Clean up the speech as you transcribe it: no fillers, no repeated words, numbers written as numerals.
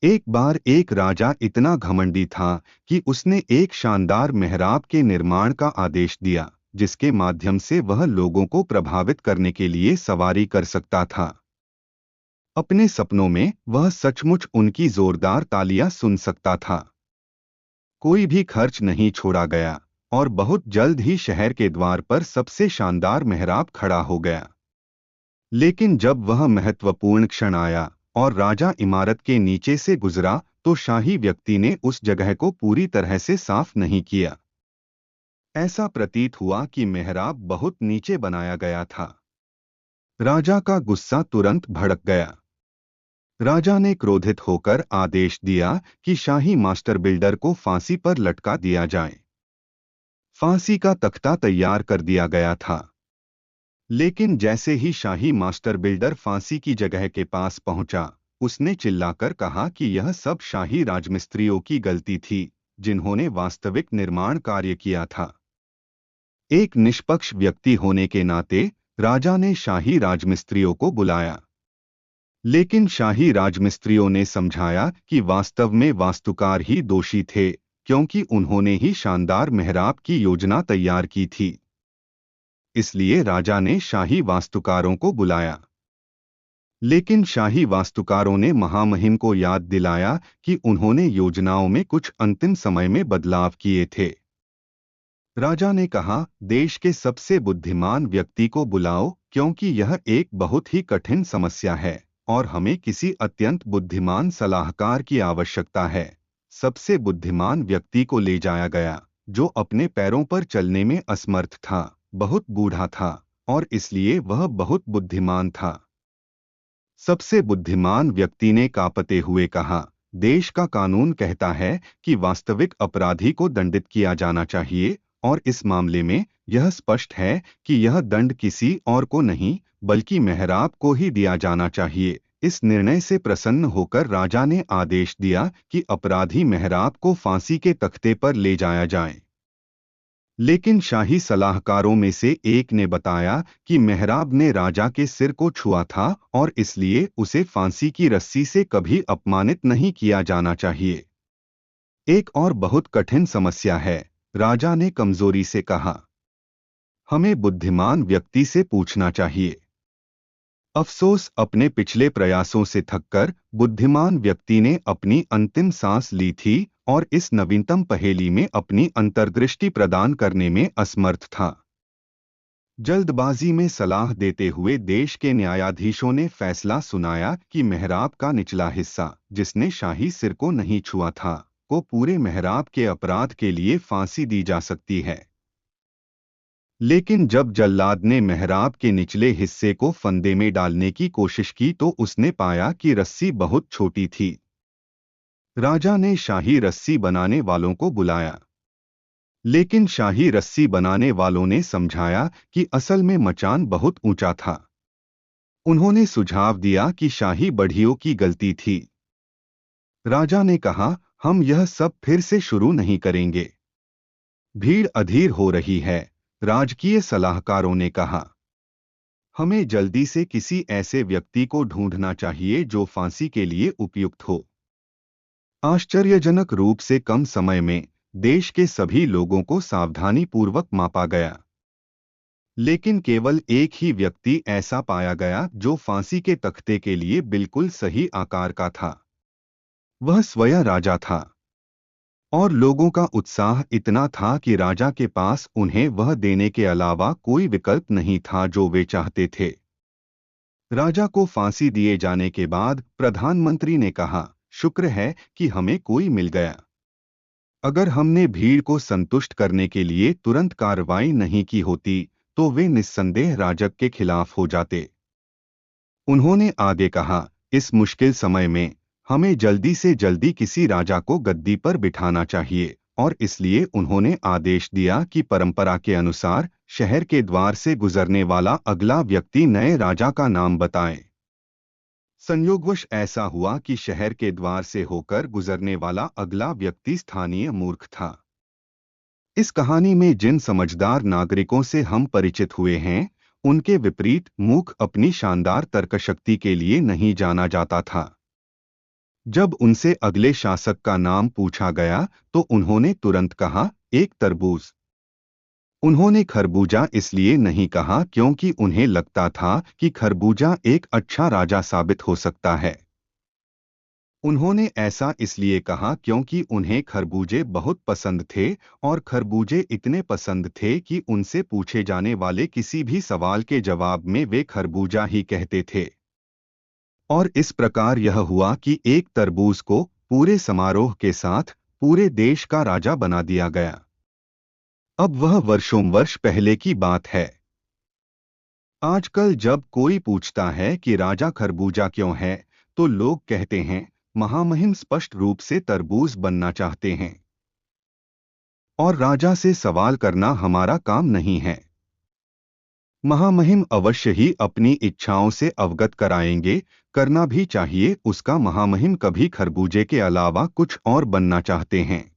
एक बार एक राजा इतना घमंडी था कि उसने एक शानदार मेहराब के निर्माण का आदेश दिया, जिसके माध्यम से वह लोगों को प्रभावित करने के लिए सवारी कर सकता था। अपने सपनों में वह सचमुच उनकी जोरदार तालियां सुन सकता था। कोई भी खर्च नहीं छोड़ा गया और बहुत जल्द ही शहर के द्वार पर सबसे शानदार मेहराब खड़ा हो गया। लेकिन जब वह महत्वपूर्ण क्षण आया और राजा इमारत के नीचे से गुजरा, तो शाही व्यक्ति ने उस जगह को पूरी तरह से साफ नहीं किया। ऐसा प्रतीत हुआ कि मेहराब बहुत नीचे बनाया गया था। राजा का गुस्सा तुरंत भड़क गया। राजा ने क्रोधित होकर आदेश दिया कि शाही मास्टर बिल्डर को फांसी पर लटका दिया जाए। फांसी का तख्ता तैयार कर दिया गया था। लेकिन जैसे ही शाही मास्टर बिल्डर फांसी की जगह के पास पहुंचा, उसने चिल्लाकर कहा कि यह सब शाही राजमिस्त्रियों की गलती थी, जिन्होंने वास्तविक निर्माण कार्य किया था। एक निष्पक्ष व्यक्ति होने के नाते राजा ने शाही राजमिस्त्रियों को बुलाया। लेकिन शाही राजमिस्त्रियों ने समझाया कि वास्तव में वास्तुकार ही दोषी थे, क्योंकि उन्होंने ही शानदार मेहराब की योजना तैयार की थी। इसलिए राजा ने शाही वास्तुकारों को बुलाया। लेकिन शाही वास्तुकारों ने महामहिम को याद दिलाया कि उन्होंने योजनाओं में कुछ अंतिम समय में बदलाव किए थे। राजा ने कहा, देश के सबसे बुद्धिमान व्यक्ति को बुलाओ, क्योंकि यह एक बहुत ही कठिन समस्या है और हमें किसी अत्यंत बुद्धिमान सलाहकार की आवश्यकता है। सबसे बुद्धिमान व्यक्ति को ले जाया गया, जो अपने पैरों पर चलने में असमर्थ था, बहुत बूढ़ा था और इसलिए वह बहुत बुद्धिमान था। सबसे बुद्धिमान व्यक्ति ने कांपते हुए कहा, देश का कानून कहता है कि वास्तविक अपराधी को दंडित किया जाना चाहिए, और इस मामले में यह स्पष्ट है कि यह दंड किसी और को नहीं बल्कि मेहराब को ही दिया जाना चाहिए। इस निर्णय से प्रसन्न होकर राजा ने आदेश दिया कि अपराधी मेहराब को फांसी के तख्ते पर ले जाया जाए। लेकिन शाही सलाहकारों में से एक ने बताया कि मेहराब ने राजा के सिर को छुआ था और इसलिए उसे फांसी की रस्सी से कभी अपमानित नहीं किया जाना चाहिए। एक और बहुत कठिन समस्या है, राजा ने कमजोरी से कहा। हमें बुद्धिमान व्यक्ति से पूछना चाहिए। अफसोस, अपने पिछले प्रयासों से थककर बुद्धिमान व्यक्ति ने अपनी अंतिम सांस ली थी और इस नवीनतम पहेली में अपनी अंतर्दृष्टि प्रदान करने में असमर्थ था। जल्दबाजी में सलाह देते हुए देश के न्यायाधीशों ने फैसला सुनाया कि मेहराब का निचला हिस्सा, जिसने शाही सिर को नहीं छुआ था, को पूरे मेहराब के अपराध के लिए फांसी दी जा सकती है। लेकिन जब जल्लाद ने मेहराब के निचले हिस्से को फंदे में डालने की कोशिश की तो उसने पाया कि रस्सी बहुत छोटी थी। राजा ने शाही रस्सी बनाने वालों को बुलाया। लेकिन शाही रस्सी बनाने वालों ने समझाया कि असल में मचान बहुत ऊंचा था। उन्होंने सुझाव दिया कि शाही बढ़ियों की गलती थी। राजा ने कहा, हम यह सब फिर से शुरू नहीं करेंगे। भीड़ अधीर हो रही है, राजकीय सलाहकारों ने कहा। हमें जल्दी से किसी ऐसे व्यक्ति को ढूंढना चाहिए जो फांसी के लिए उपयुक्त हो। आश्चर्यजनक रूप से कम समय में देश के सभी लोगों को सावधानीपूर्वक मापा गया। लेकिन केवल एक ही व्यक्ति ऐसा पाया गया जो फांसी के तख्ते के लिए बिल्कुल सही आकार का था। वह स्वयं राजा था। और लोगों का उत्साह इतना था कि राजा के पास उन्हें वह देने के अलावा कोई विकल्प नहीं था जो वे चाहते थे। राजा को फांसी दिए जाने के बाद प्रधानमंत्री ने कहा, शुक्र है कि हमें कोई मिल गया। अगर हमने भीड़ को संतुष्ट करने के लिए तुरंत कार्रवाई नहीं की होती तो वे निस्संदेह राजग के खिलाफ हो जाते। उन्होंने आगे कहा, इस मुश्किल समय में हमें जल्दी से जल्दी किसी राजा को गद्दी पर बिठाना चाहिए, और इसलिए उन्होंने आदेश दिया कि परंपरा के अनुसार शहर के द्वार से गुजरने वाला अगला व्यक्ति नए राजा का नाम बताए। संयोगवश ऐसा हुआ कि शहर के द्वार से होकर गुजरने वाला अगला व्यक्ति स्थानीय मूर्ख था। इस कहानी में जिन समझदार नागरिकों से हम परिचित हुए हैं, उनके विपरीत मूर्ख अपनी शानदार तर्कशक्ति के लिए नहीं जाना जाता था। जब उनसे अगले शासक का नाम पूछा गया तो उन्होंने तुरंत कहा, एक तरबूज। उन्होंने खरबूजा इसलिए नहीं कहा क्योंकि उन्हें लगता था कि खरबूजा एक अच्छा राजा साबित हो सकता है। उन्होंने ऐसा इसलिए कहा क्योंकि उन्हें खरबूजे बहुत पसंद थे और खरबूजे इतने पसंद थे कि उनसे पूछे जाने वाले किसी भी सवाल के जवाब में वे खरबूजा ही कहते थे। और इस प्रकार यह हुआ कि एक तरबूज को पूरे समारोह के साथ पूरे देश का राजा बना दिया गया। अब वह वर्षों वर्ष पहले की बात है। आजकल जब कोई पूछता है कि राजा खरबूजा क्यों है, तो लोग कहते हैं, महामहिम स्पष्ट रूप से तरबूज बनना चाहते हैं और राजा से सवाल करना हमारा काम नहीं है। महामहिम अवश्य ही अपनी इच्छाओं से अवगत कराएंगे, करना भी चाहिए उसका। महामहिम कभी खरबूजे के अलावा कुछ और बनना चाहते हैं।